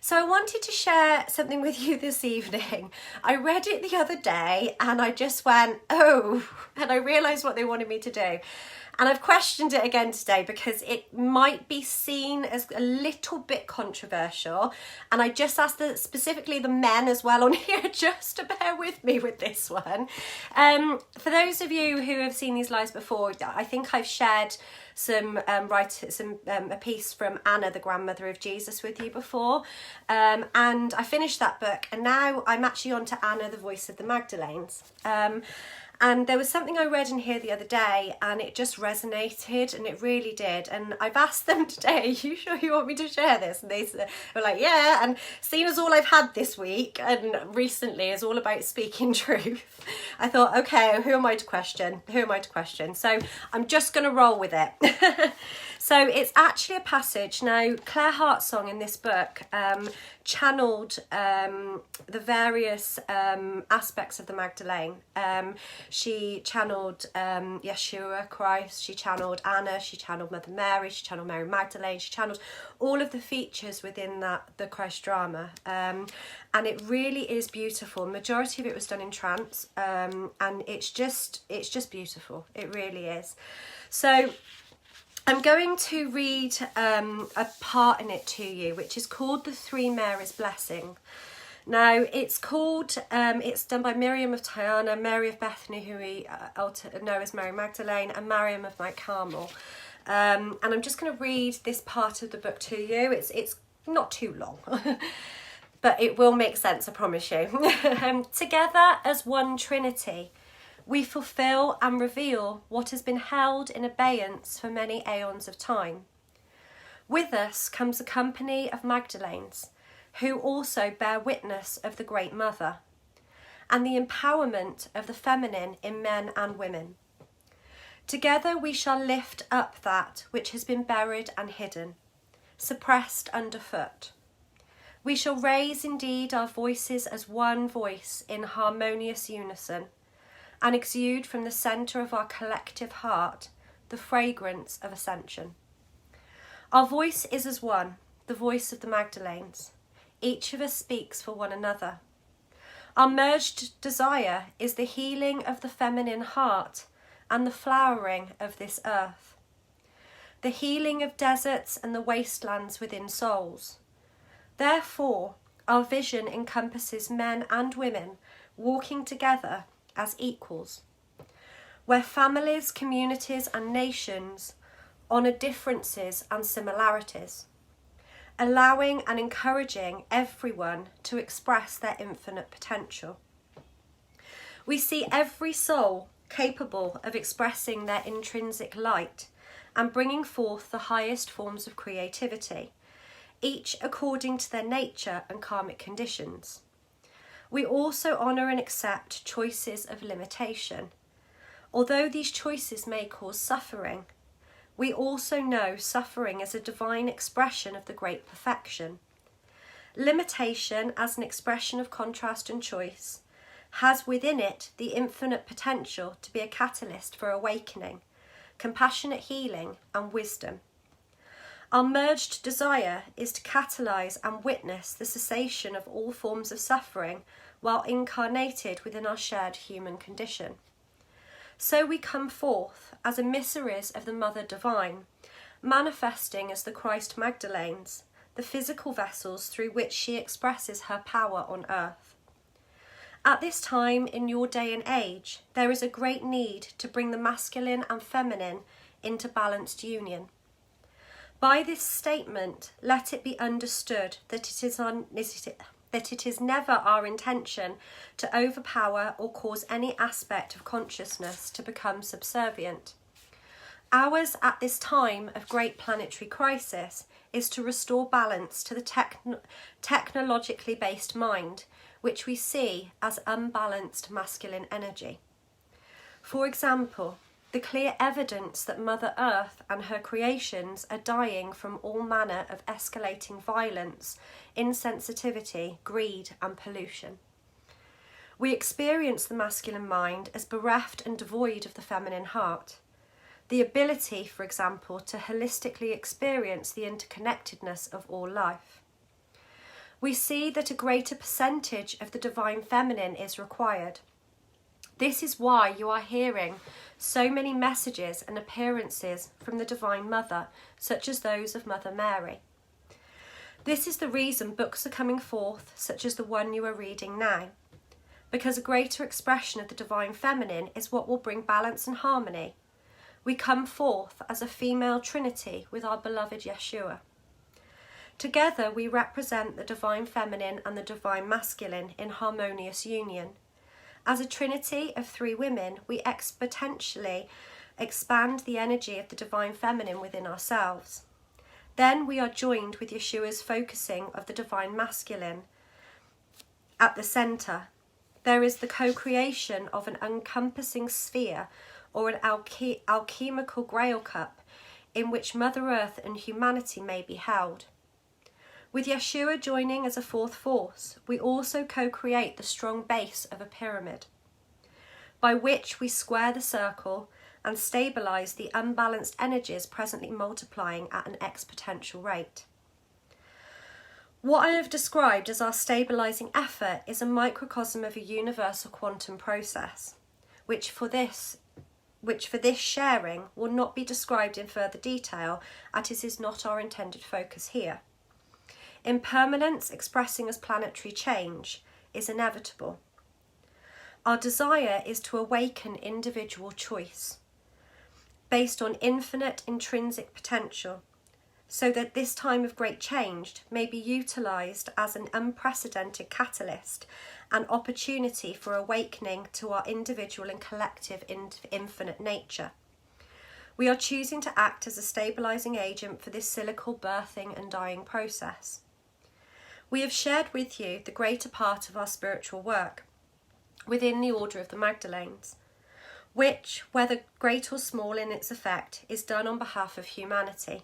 So I wanted to share something with you this evening. I read it the other day and I just went, oh, and I realised what they wanted me to do. And I've questioned it again today because it might be seen as a little bit controversial. And I just asked specifically the men as well on here just to bear with me with this one. For those of you who have seen these lives before, I think I've shared a piece from Anna, the grandmother of Jesus, with you before. And I finished that book and now I'm actually on to Anna, the voice of the Magdalenes. And there was something I read in here the other day and it just resonated, and it really did. And I've asked them today, are you sure you want me to share this? And they were like, yeah. And seeing as all I've had this week and recently is all about speaking truth, I thought, okay, who am I to question? Who am I to question? So I'm just going to roll with it. So it's actually a passage. Now, Claire Hartsong in this book channeled the various aspects of the Magdalene. She channeled Yeshua, Christ, she channeled Anna, she channeled Mother Mary, she channeled Mary Magdalene, she channeled all of the features within the Christ drama. And it really is beautiful. The majority of it was done in trance, and it's just beautiful. It really is. So I'm going to read a part in it to you, which is called The Three Marys Blessing. Now, it's called, it's done by Miriam of Tyana, Mary of Bethany, who we know as Mary Magdalene, and Mariam of Mount Carmel. And I'm just going to read this part of the book to you. It's not too long, but it will make sense, I promise you. Together as one Trinity, we fulfill and reveal what has been held in abeyance for many aeons of time. With us comes a company of Magdalenes, who also bear witness of the Great Mother, and the empowerment of the feminine in men and women. Together we shall lift up that which has been buried and hidden, suppressed underfoot. We shall raise indeed our voices as one voice in harmonious unison, and exude from the centre of our collective heart the fragrance of ascension. Our voice is as one, the voice of the Magdalenes. Each of us speaks for one another. Our merged desire is the healing of the feminine heart and the flowering of this earth, the healing of deserts and the wastelands within souls. Therefore, our vision encompasses men and women walking together as equals, where families, communities and nations honour differences and similarities, allowing and encouraging everyone to express their infinite potential. We see every soul capable of expressing their intrinsic light and bringing forth the highest forms of creativity, each according to their nature and karmic conditions. We also honour and accept choices of limitation. Although these choices may cause suffering, we also know suffering as a divine expression of the great perfection. Limitation, as an expression of contrast and choice, has within it the infinite potential to be a catalyst for awakening, compassionate healing and wisdom. Our merged desire is to catalyse and witness the cessation of all forms of suffering while incarnated within our shared human condition. So we come forth as emissaries of the Mother Divine, manifesting as the Christ Magdalenes, the physical vessels through which she expresses her power on earth. At this time in your day and age, there is a great need to bring the masculine and feminine into balanced union. By this statement, let it be understood that it is never our intention to overpower or cause any aspect of consciousness to become subservient. Ours at this time of great planetary crisis is to restore balance to the technologically based mind, which we see as unbalanced masculine energy. For example, the clear evidence that Mother Earth and her creations are dying from all manner of escalating violence, insensitivity, greed and pollution. We experience the masculine mind as bereft and devoid of the feminine heart. The ability, for example, to holistically experience the interconnectedness of all life. we see that a greater percentage of the divine feminine is required. This is why you are hearing so many messages and appearances from the Divine Mother, such as those of Mother Mary. This is the reason books are coming forth, such as the one you are reading now, because a greater expression of the Divine Feminine is what will bring balance and harmony. We come forth as a female trinity with our beloved Yeshua. Together we represent the Divine Feminine and the Divine Masculine in harmonious union. As a trinity of three women, we exponentially expand the energy of the Divine Feminine within ourselves. Then we are joined with Yeshua's focusing of the Divine Masculine at the centre. There is the co-creation of an encompassing sphere or an alchemical grail cup in which Mother Earth and humanity may be held. With Yeshua joining as a fourth force, we also co-create the strong base of a pyramid, by which we square the circle and stabilise the unbalanced energies presently multiplying at an exponential rate. What I have described as our stabilising effort is a microcosm of a universal quantum process, which for this sharing will not be described in further detail, as it is not our intended focus here. Impermanence expressing as planetary change is inevitable. Our desire is to awaken individual choice based on infinite intrinsic potential, so that this time of great change may be utilised as an unprecedented catalyst, an opportunity for awakening to our individual and collective infinite nature. We are choosing to act as a stabilising agent for this cyclical birthing and dying process. We have shared with you the greater part of our spiritual work within the Order of the Magdalenes, which, whether great or small in its effect, is done on behalf of humanity.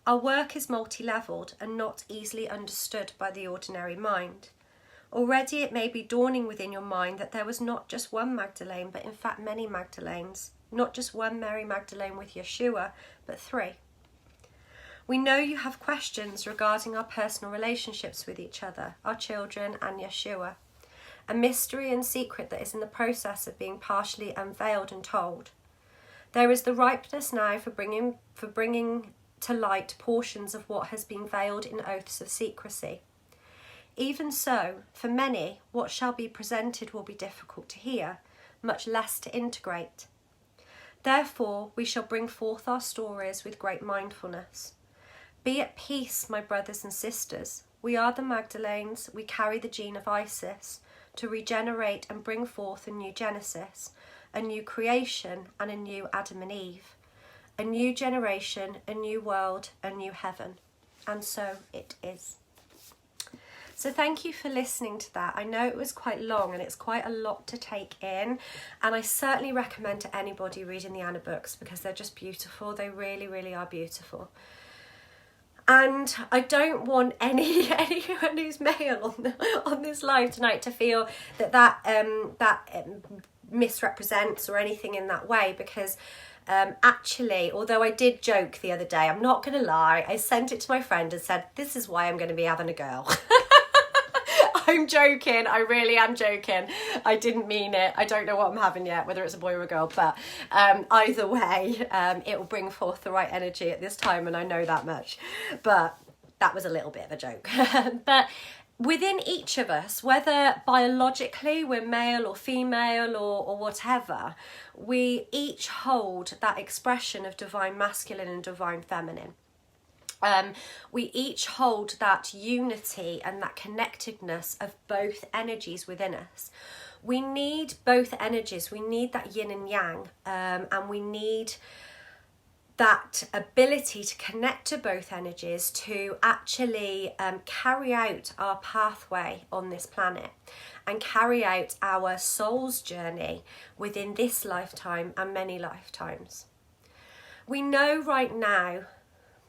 Our work is multi-levelled and not easily understood by the ordinary mind. Already it may be dawning within your mind that there was not just one Magdalene, but in fact many Magdalenes, not just one Mary Magdalene with Yeshua, but three. We know you have questions regarding our personal relationships with each other, our children and Yeshua, a mystery and secret that is in the process of being partially unveiled and told. There is the ripeness now for bringing to light portions of what has been veiled in oaths of secrecy. Even so, for many, what shall be presented will be difficult to hear, much less to integrate. Therefore, we shall bring forth our stories with great mindfulness. Be at peace, my brothers and sisters. We are the Magdalenes, we carry the gene of Isis, to regenerate and bring forth a new Genesis, a new creation and a new Adam and Eve, a new generation, a new world, a new heaven. And so it is. So thank you for listening to that. I know it was quite long and it's quite a lot to take in, and I certainly recommend to anybody reading the Anna books because they're just beautiful. They really, really are beautiful. And I don't want anyone who's male on this live tonight to feel that misrepresents or anything in that way, because actually, although I did joke the other day, I'm not going to lie, I sent it to my friend and said, this is why I'm going to be having a girl. I'm joking. I really am joking. I didn't mean it. I don't know what I'm having yet, whether it's a boy or a girl, but either way, it will bring forth the right energy at this time, and I know that much. But that was a little bit of a joke. But within each of us, whether biologically we're male or female or whatever, we each hold that expression of divine masculine and divine feminine. We each hold that unity and that connectedness of both energies within us. We need both energies. We need that yin and yang, and we need that ability to connect to both energies to actually carry out our pathway on this planet and carry out our soul's journey within this lifetime and many lifetimes. We know right now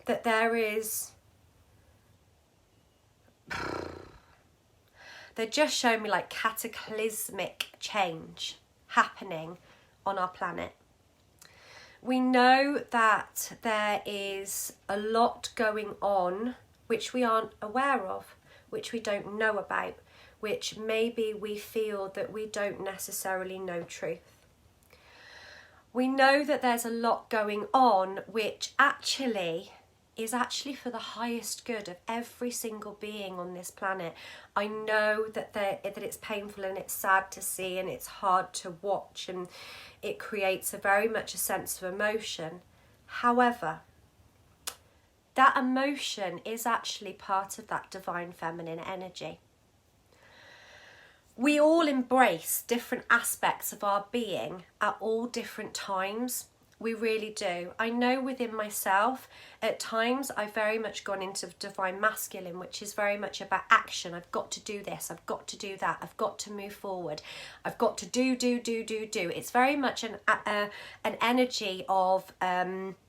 that there is, they're just showing me like cataclysmic change happening on our planet. We know that there is a lot going on which we aren't aware of, which we don't know about, which maybe we feel that we don't necessarily know truth. We know that there's a lot going on which is actually for the highest good of every single being on this planet. I know that it's painful and it's sad to see and it's hard to watch and it creates very much a sense of emotion. However, that emotion is actually part of that divine feminine energy. We all embrace different aspects of our being at all different times. We really do. I know within myself, at times I've very much gone into divine masculine, which is very much about action. I've got to do this, I've got to do that, I've got to move forward, I've got to do. It's very much an energy of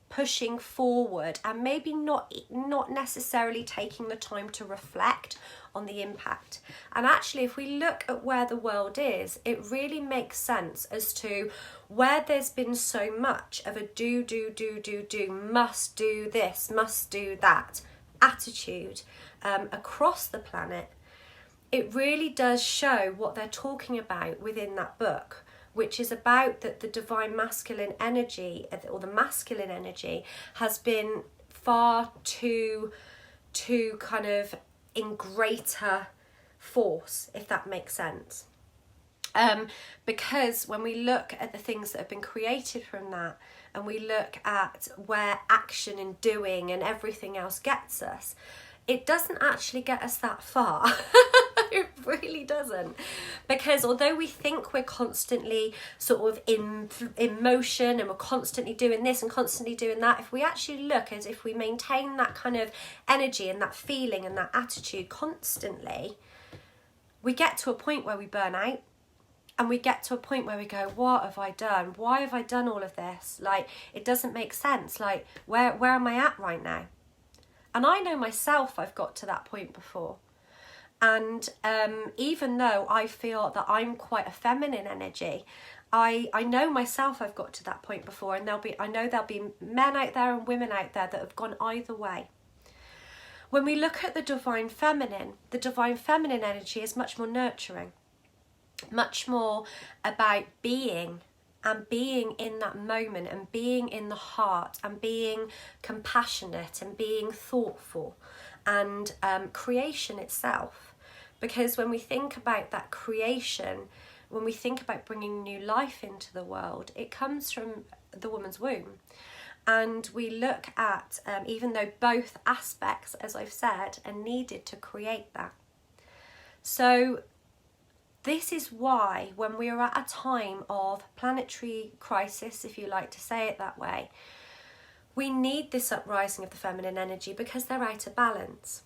pushing forward and maybe not necessarily taking the time to reflect on the impact. And actually, if we look at where the world is, it really makes sense as to where there's been so much of a do, must do this, must do that attitude across the planet. It really does show what they're talking about within that book, which is about that the divine masculine energy, or the masculine energy, has been far too kind of in greater force, if that makes sense. Because when we look at the things that have been created from that, and we look at where action and doing and everything else gets us, it doesn't actually get us that far. It really doesn't. Because although we think we're constantly sort of in motion and we're constantly doing this and constantly doing that, if we actually look as if we maintain that kind of energy and that feeling and that attitude constantly, we get to a point where we burn out. And we get to a point where we go, what have I done? Why have I done all of this? Like, it doesn't make sense. Like, where am I at right now? And I know myself, I've got to that point before. And even though I feel that I'm quite a feminine energy, I know myself I've got to that point before. And I know there'll be men out there and women out there that have gone either way. When we look at the divine feminine energy is much more nurturing. Much more about being and being in that moment and being in the heart and being compassionate and being thoughtful and creation itself. Because when we think about that creation, when we think about bringing new life into the world, it comes from the woman's womb. And we look at, even though both aspects, as I've said, are needed to create that. So this is why when we are at a time of planetary crisis, if you like to say it that way, we need this uprising of the feminine energy because they're out of balance.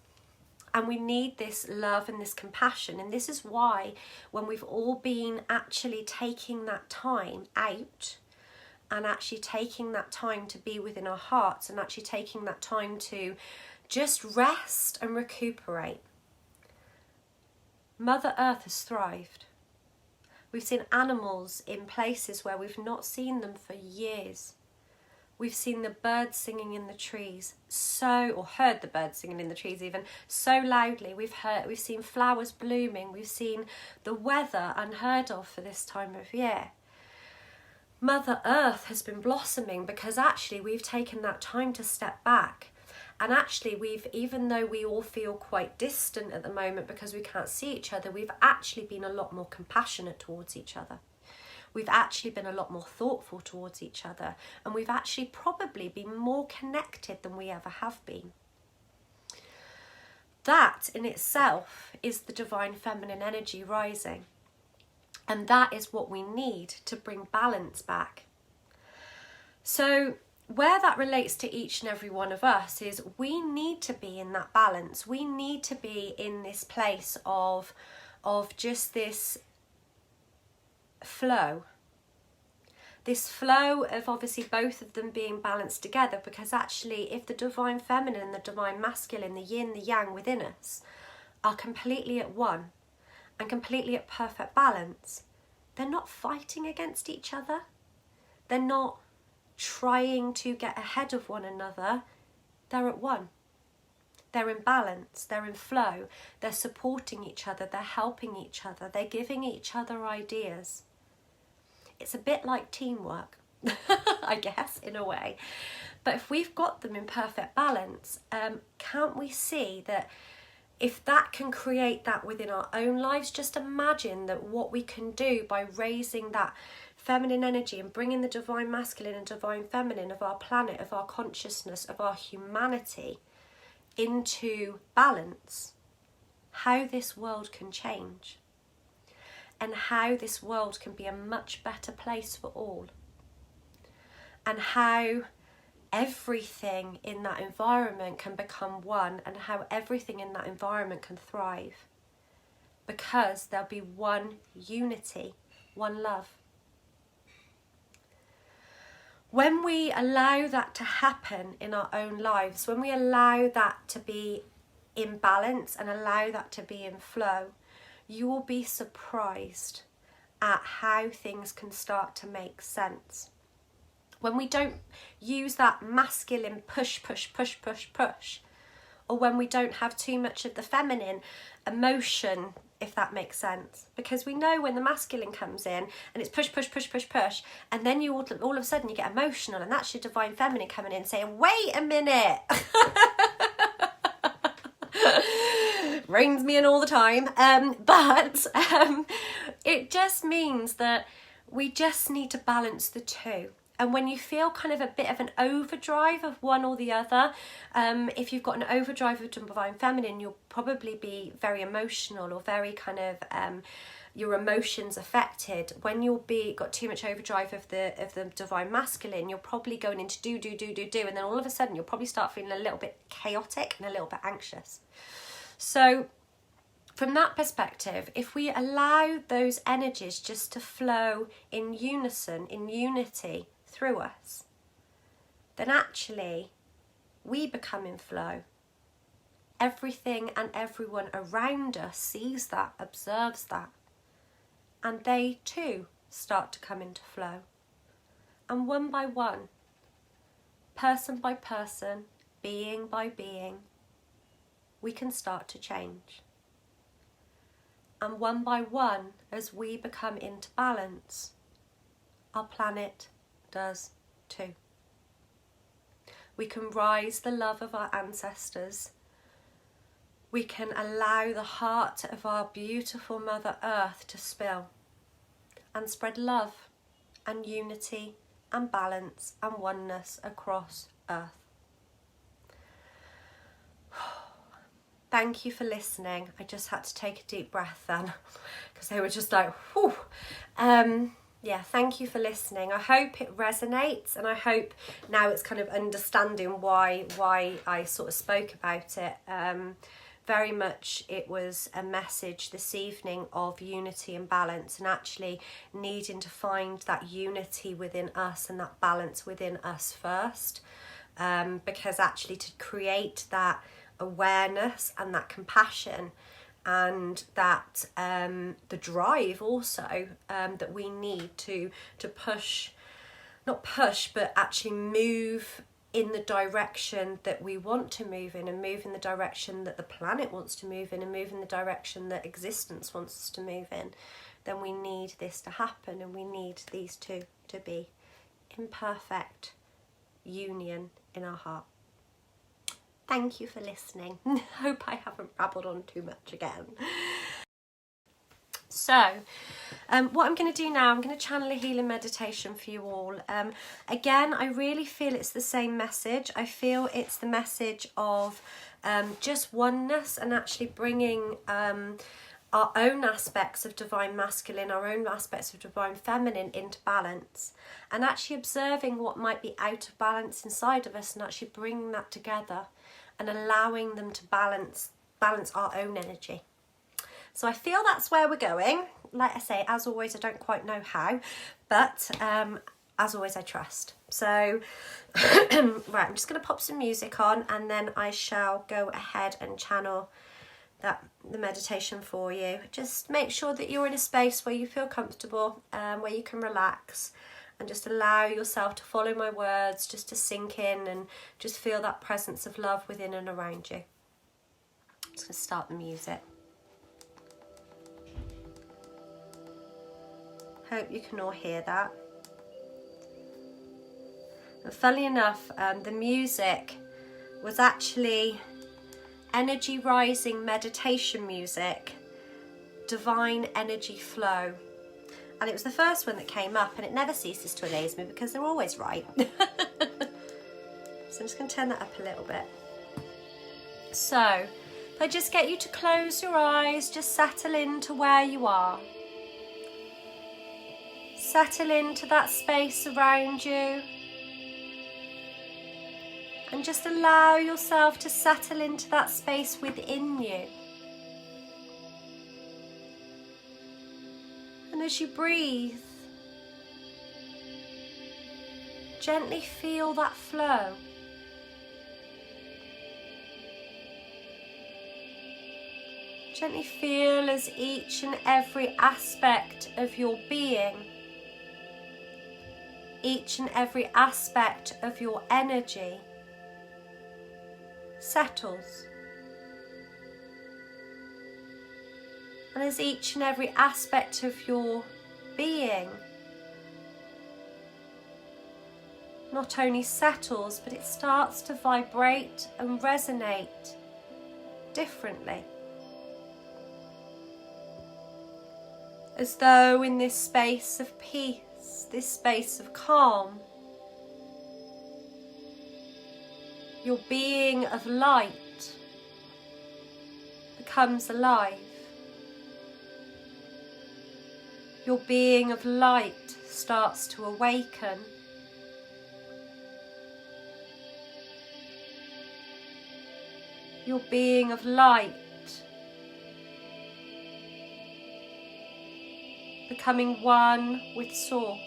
And we need this love and this compassion. And this is why when we've all been actually taking that time out and actually taking that time to be within our hearts and actually taking that time to just rest and recuperate, Mother Earth has thrived. We've seen animals in places where we've not seen them for years. We've seen the birds singing in the trees or heard the birds singing in the trees even so loudly. We've seen flowers blooming. We've seen the weather unheard of for this time of year. Mother Earth has been blossoming because actually we've taken that time to step back. And actually even though we all feel quite distant at the moment because we can't see each other, we've actually been a lot more compassionate towards each other. We've actually been a lot more thoughtful towards each other. And we've actually probably been more connected than we ever have been. That in itself is the divine feminine energy rising. And that is what we need to bring balance back. So where that relates to each and every one of us is we need to be in that balance. We need to be in this place of just this flow. This flow of obviously both of them being balanced together, because actually if the divine feminine and the divine masculine, the yin, the yang within us are completely at one and completely at perfect balance, they're not fighting against each other. They're not trying to get ahead of one another. They're at one. They're in balance, they're in flow, they're supporting each other, they're helping each other, they're giving each other ideas. It's a bit like teamwork, I guess, in a way. But if we've got them in perfect balance, can't we see that if that can create that within our own lives, just imagine that what we can do by raising that feminine energy and bringing the divine masculine and divine feminine of our planet, of our consciousness, of our humanity into balance, how this world can change and how this world can be a much better place for all, and how everything in that environment can become one, and how everything in that environment can thrive, because there'll be one unity, one love. When we allow that to happen in our own lives, when we allow that to be in balance and allow that to be in flow, you will be surprised at how things can start to make sense. When we don't use that masculine push, push, push, push, push, or when we don't have too much of the feminine emotion, if that makes sense. Because we know when the masculine comes in and it's push, push, push, push, push, and then you all of a sudden you get emotional, and that's your divine feminine coming in saying, wait a minute. Reins me in all the time. But it just means that we just need to balance the two. And when you feel kind of a bit of an overdrive of one or the other, if you've got an overdrive of divine feminine, you'll probably be very emotional or very kind of your emotions affected. When you'll be got too much overdrive of the divine masculine, you're probably going into do, and then all of a sudden you'll probably start feeling a little bit chaotic and a little bit anxious. So from that perspective, if we allow those energies just to flow in unison, in unity through us, then actually we become in flow. Everything and everyone around us sees that, observes that, and they too start to come into flow. And one by one, person by person, being by being, we can start to change. And one by one, as we become into balance, our planet does too. We can rise the love of our ancestors. We can allow the heart of our beautiful Mother Earth to spill and spread love and unity and balance and oneness across Earth. Thank you for listening. I just had to take a deep breath then because they were just like, whew. Yeah, thank you for listening. I hope it resonates, and I hope now it's kind of understanding why I sort of spoke about it. Very much it was a message this evening of unity and balance, and actually needing to find that unity within us and that balance within us first, because actually to create that awareness and that compassion and that the drive also that we need to push, not push, but actually move in the direction that we want to move in, and move in the direction that the planet wants to move in, and move in the direction that existence wants us to move in, then we need this to happen, and we need these two to be in perfect union in our heart. Thank you for listening. Hope I haven't rabbled on too much again. So, what I'm going to do now, I'm going to channel a healing meditation for you all. Again, I really feel it's the same message. I feel it's the message of just oneness, and actually bringing our own aspects of divine masculine, our own aspects of divine feminine into balance, and actually observing what might be out of balance inside of us, and actually bringing that together and allowing them to balance our own energy. So I feel that's where we're going. Like I say, as always, I don't quite know how, but as always, I trust. So, right, I'm just going to pop some music on, and then I shall go ahead and channel the meditation for you. Just make sure that you're in a space where you feel comfortable, where you can relax, and just allow yourself to follow my words, just to sink in and just feel that presence of love within and around you. Just going to start the music. Hope you can all hear that. And funnily enough, the music was actually energy rising meditation music, divine energy flow. And it was the first one that came up, and it never ceases to amaze me because they're always right. So I'm just going to turn that up a little bit. So if I just get you to close your eyes, just settle into where you are. Settle into that space around you. And just allow yourself to settle into that space within you. And as you breathe, gently feel that flow. Gently feel as each and every aspect of your being, each and every aspect of your energy settles. And as each and every aspect of your being not only settles, but it starts to vibrate and resonate differently. As though in this space of peace, this space of calm, your being of light becomes alive. Your being of light starts to awaken. Your being of light becoming one with Source.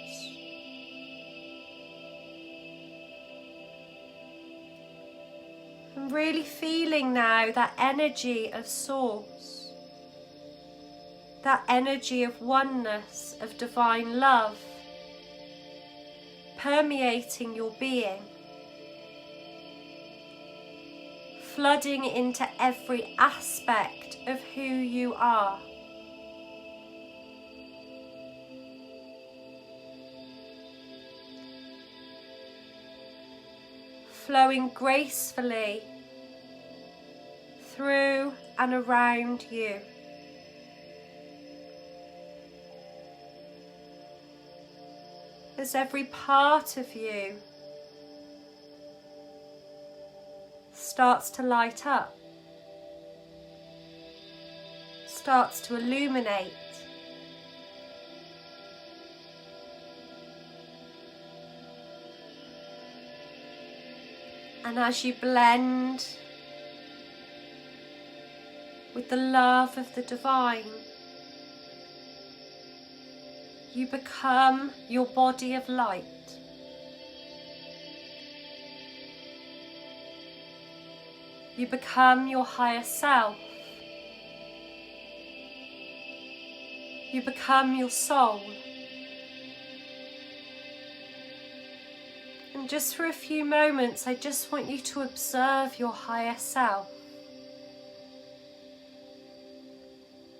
I'm really feeling now that energy of Source, that energy of oneness, of divine love, permeating your being, flooding into every aspect of who you are. Flowing gracefully through and around you. As every part of you starts to light up, starts to illuminate. And as you blend with the love of the divine, you become your body of light. You become your higher self. You become your soul. And just for a few moments, I just want you to observe your higher self.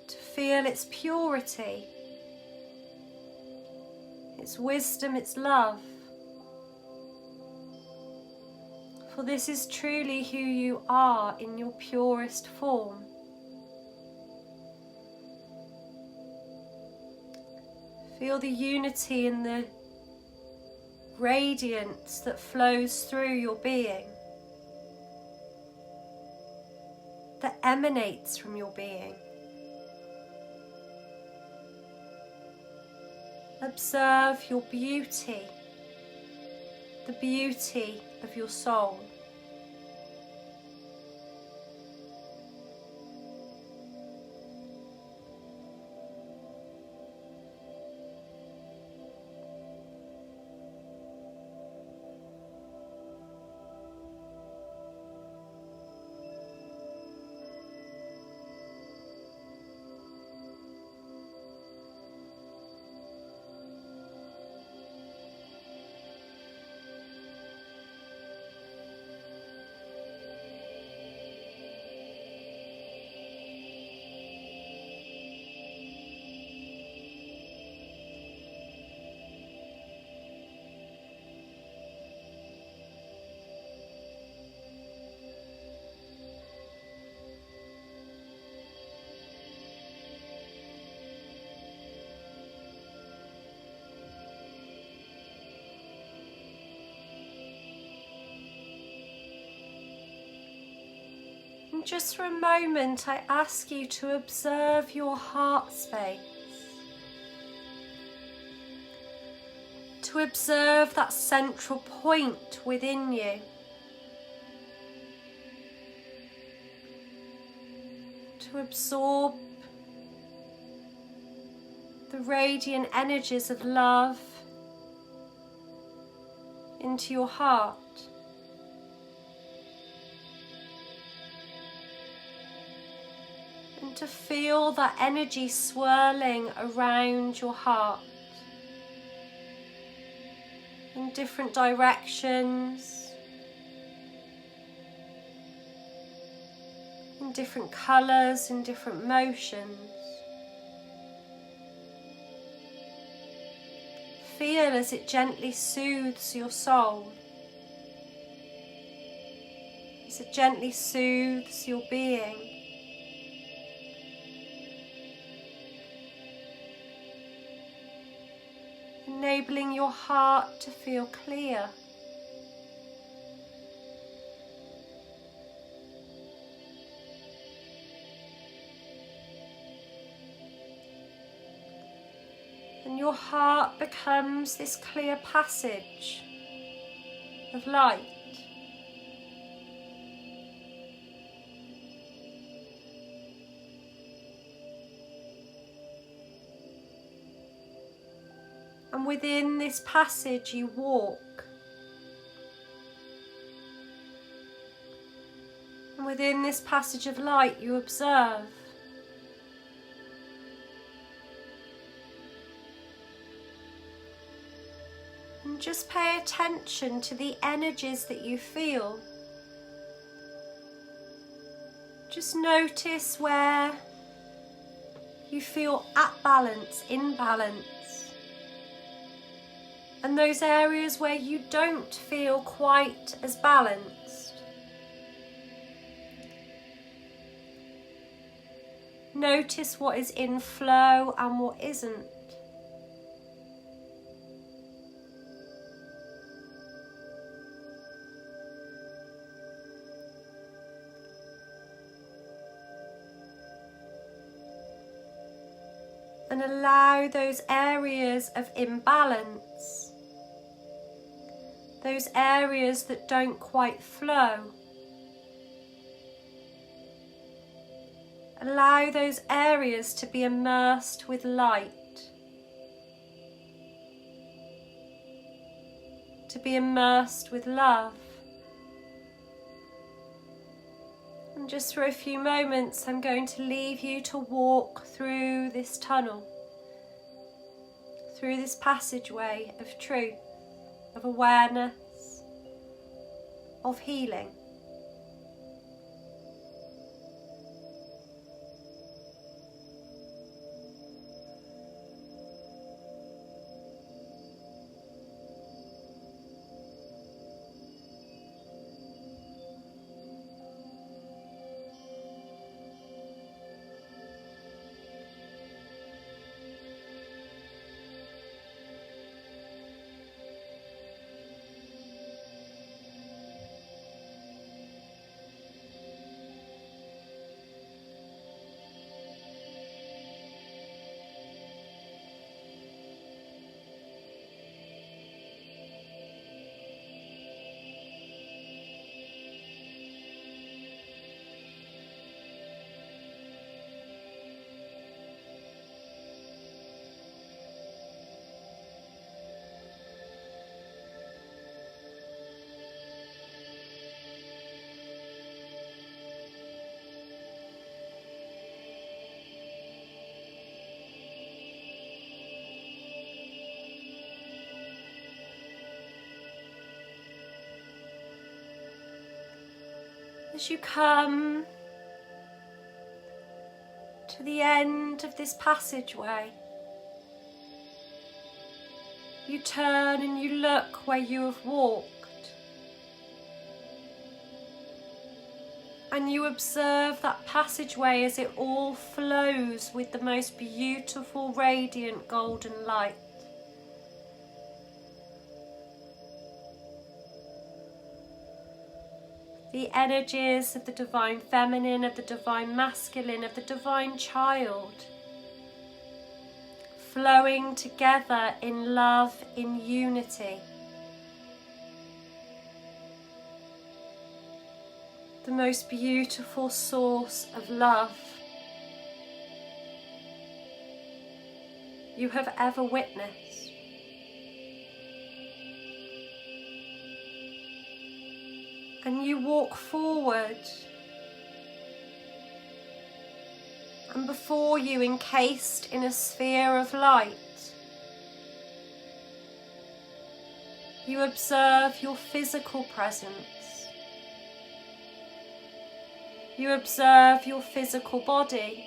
To feel its purity, its wisdom, its love. For this is truly who you are in your purest form. Feel the unity and the radiance that flows through your being, that emanates from your being. Observe your beauty, the beauty of your soul. Just for a moment, I ask you to observe your heart space, to observe that central point within you, to absorb the radiant energies of love into your heart. And to feel that energy swirling around your heart in different directions, in different colours, in different motions. Feel as it gently soothes your soul, as it gently soothes your being. Enabling your heart to feel clear. And your heart becomes this clear passage of light. And within this passage you walk. And within this passage of light you observe. And just pay attention to the energies that you feel. Just notice where you feel at balance, in balance. And those areas where you don't feel quite as balanced. Notice what is in flow and what isn't. And allow those areas of imbalance, those areas that don't quite flow, allow those areas to be immersed with light, to be immersed with love. And just for a few moments, I'm going to leave you to walk through this tunnel, through this passageway of truth, of awareness, of healing. As you come to the end of this passageway, you turn and you look where you have walked, and you observe that passageway as it all flows with the most beautiful, radiant golden light. the energies of the divine feminine, of the divine masculine, of the divine child, flowing together in love, in unity. The most beautiful source of love you have ever witnessed. And you walk forward, and before you, encased in a sphere of light, you observe your physical presence. You observe your physical body,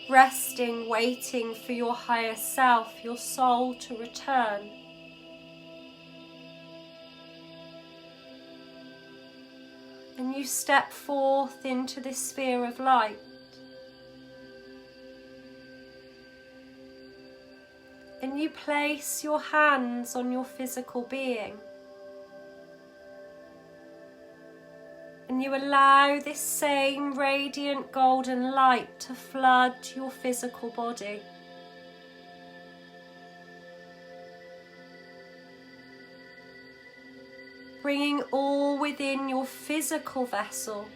resting, waiting for your higher self, your soul, to return. And you step forth into this sphere of light. And you place your hands on your physical being. And you allow this same radiant golden light to flood your physical body. Bringing all within your physical vessel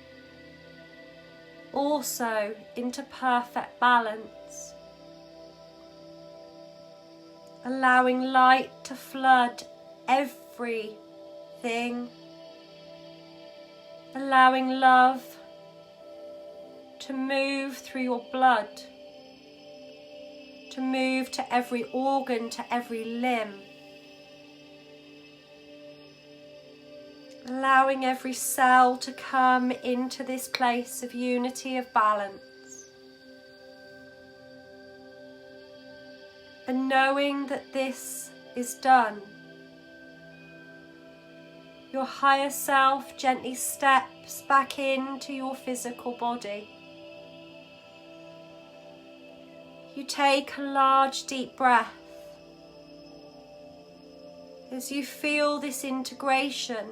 also into perfect balance. Allowing light to flood everything. Allowing love to move through your blood, to move to every organ, to every limb. Allowing every cell to come into this place of unity, of balance. And knowing that this is done, your higher self gently steps back into your physical body. You take a large deep breath as you feel this integration,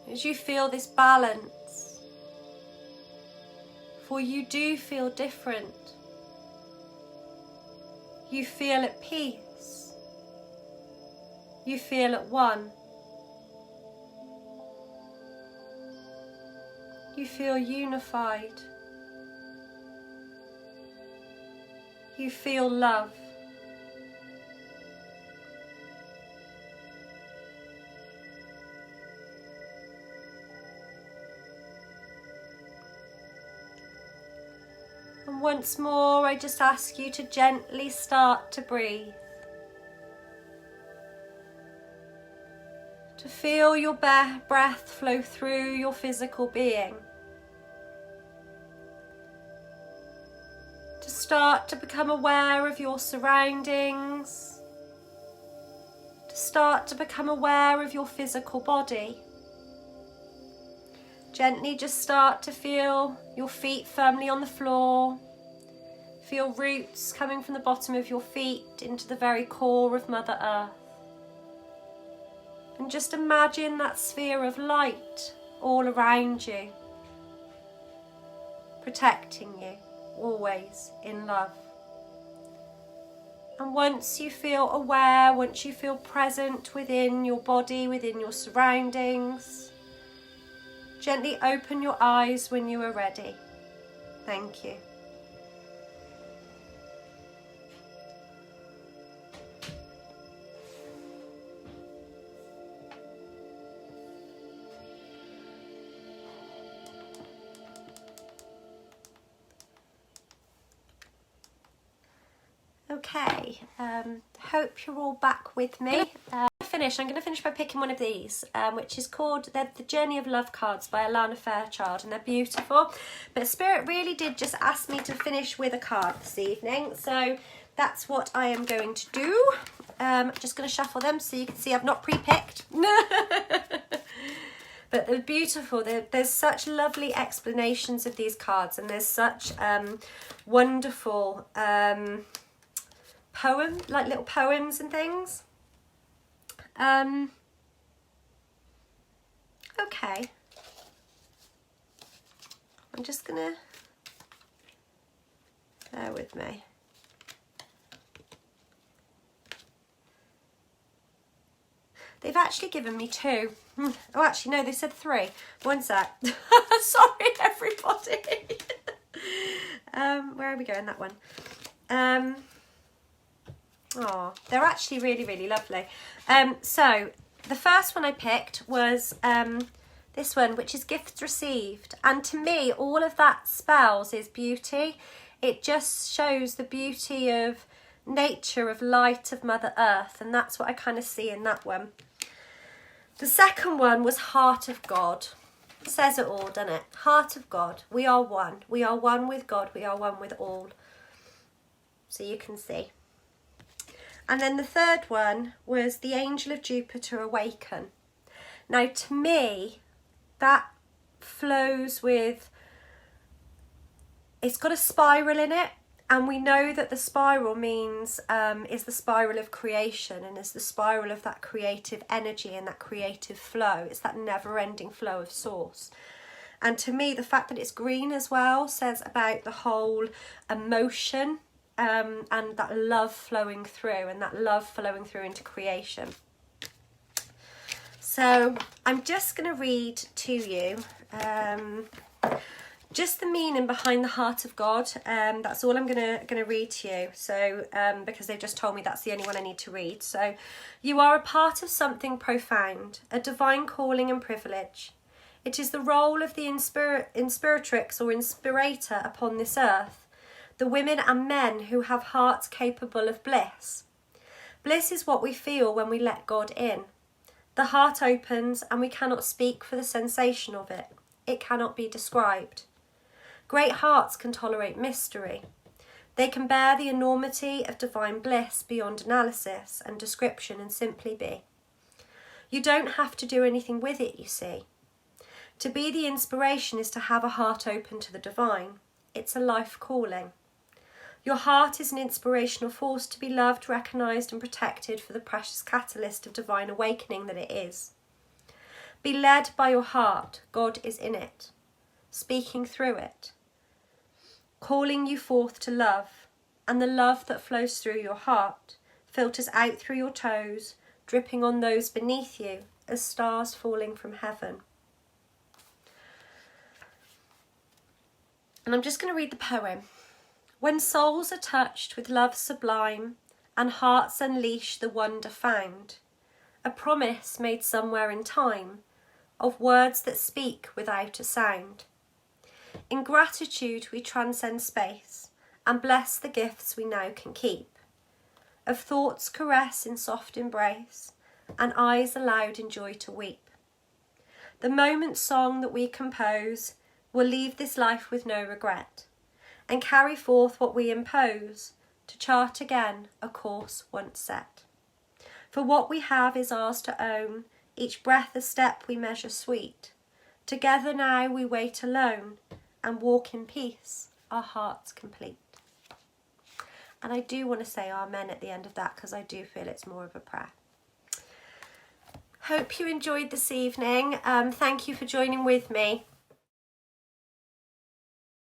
as you feel this balance. For you do feel different. You feel at peace. You feel at one. You feel unified. You feel love. And once more, I just ask you to gently start to breathe. To feel your breath flow through your physical being. To start to become aware of your surroundings. To start to become aware of your physical body. Gently just start to feel your feet firmly on the floor. Feel roots coming from the bottom of your feet into the very core of Mother Earth. And just imagine that sphere of light all around you, protecting you, always in love. And once you feel aware, once you feel present within your body, within your surroundings, gently open your eyes when you are ready. Thank you. Okay, hope you're all back with me. I'm going to finish by picking one of these, which is called The Journey of Love cards by Alana Fairchild, and they're beautiful. But Spirit really did just ask me to finish with a card this evening, so that's what I am going to do. I'm just going to shuffle them so you can see I've not pre-picked. But they're beautiful. There's such lovely explanations of these cards, and there's such wonderful like little poems and things. Okay. I'm just gonna, bear with me. They've actually given me 2. Oh, actually, no, they said 3. One sec. Sorry, everybody. Where are we going? That one. Oh, they're actually really, really lovely. So the first one I picked was this one, which is Gifts Received. And to me, all of that spells is beauty. It just shows the beauty of nature, of light, of Mother Earth. And that's what I kind of see in that one. The second one was Heart of God. It says it all, doesn't it? Heart of God. We are one. We are one with God. We are one with all. So you can see. And then the third one was the Angel of Jupiter Awaken. Now, to me, that flows with, it's got a spiral in it. And we know that the spiral means, is the spiral of creation and is the spiral of that creative energy and that creative flow. It's that never-ending flow of source. And to me, the fact that it's green as well says about the whole emotion and that love flowing through and that love flowing through into creation. So I'm just going to read to you just the meaning behind the Heart of God. That's all I'm gonna read to you. So because they've just told me that's the only one I need to read. So, you are a part of something profound, a divine calling and privilege. It is the role of the inspiratrix or inspirator upon this earth, the women and men who have hearts capable of bliss. Bliss is what we feel when we let God in. The heart opens and we cannot speak for the sensation of it. It cannot be described. Great hearts can tolerate mystery. They can bear the enormity of divine bliss beyond analysis and description and simply be. You don't have to do anything with it, you see. To be the inspiration is to have a heart open to the divine. It's a life calling. Your heart is an inspirational force to be loved, recognised and protected for the precious catalyst of divine awakening that it is. Be led by your heart. God is in it, speaking through it, calling you forth to love, and the love that flows through your heart filters out through your toes, dripping on those beneath you as stars falling from heaven. And I'm just going to read the poem. When souls are touched with love sublime, and hearts unleash the wonder found, a promise made somewhere in time, of words that speak without a sound. In gratitude we transcend space and bless the gifts we now can keep, of thoughts caress in soft embrace and eyes allowed in joy to weep. The moment song that we compose will leave this life with no regret and carry forth what we impose to chart again a course once set. For what we have is ours to own, each breath a step we measure sweet. Together now we wait alone and walk in peace, our hearts complete. And I do want to say amen at the end of that because I do feel it's more of a prayer. Hope you enjoyed this evening. Thank you for joining with me.